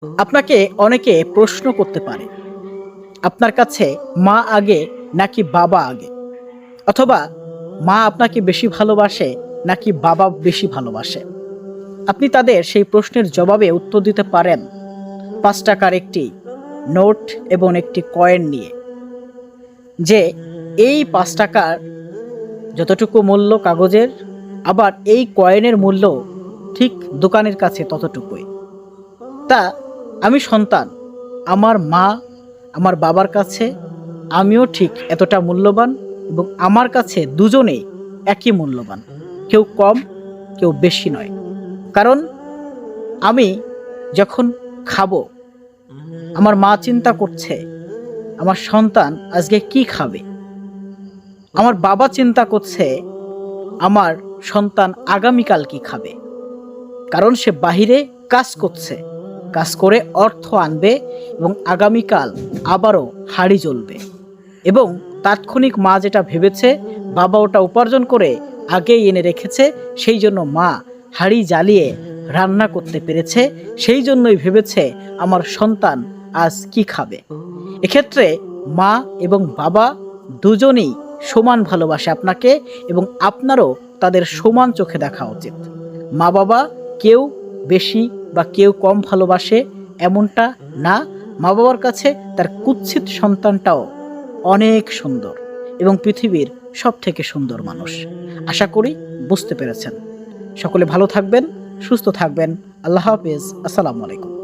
আপনাকে অনেকে প্রশ্ন করতে পারে, আপনার কাছে মা আগে নাকি বাবা আগে? অথবা মা আপনাকে বেশি ভালোবাসে নাকি বাবা বেশি ভালোবাসে? আপনি তাদের সেই প্রশ্নের জবাবে উত্তর দিতে পারেন ৫ টাকার একটি নোট এবং একটি কয়েন নিয়ে, যে এই ৫ টাকার যতটুকু মূল্য কাগজের, আবার এই কয়েনের মূল্য ঠিক দোকানের কাছে ততটুকুই। তা আমি সন্তান, আমার মা আমার বাবার কাছে আমিও ঠিক এতটা মূল্যবান, এবং আমার কাছে দুজনেই একই মূল্যবান, কেউ কম কেউ বেশি নয়। কারণ আমি যখন খাবো, আমার মা চিন্তা করছে আমার সন্তান আজকে কি খাবে, আমার বাবা চিন্তা করছে আমার সন্তান আগামীকাল কি খাবে। কারণ সে বাহিরে কাজ করছে, কাজ করে অর্থ আনবে এবং আগামীকাল আবারও হাঁড়ি জ্বলবে। এবং তাৎক্ষণিক মা যেটা ভেবেছে, বাবা ওটা উপার্জন করে আগেই এনে রেখেছে, সেই জন্য মা হাঁড়ি জ্বালিয়ে রান্না করতে পেরেছে, সেই জন্যই ভেবেছে আমার সন্তান আজ কি খাবে। এক্ষেত্রে মা এবং বাবা দুজনেই সমান ভালোবাসে আপনাকে, এবং আপনারও তাদের সমান চোখে দেখা উচিত। মা বাবা কেউ বেশি বা কেউ কম ভালোবাসে এমনটা না। মা বাবার কাছে তার কুৎসিত সন্তানটাও অনেক সুন্দর এবং পৃথিবীর সব থেকে সুন্দর মানুষ। আশা করি বুঝতে পেরেছেন। সকলে ভালো থাকবেন, সুস্থ থাকবেন। আল্লাহ হাফেজ। আসসালামু আলাইকুম।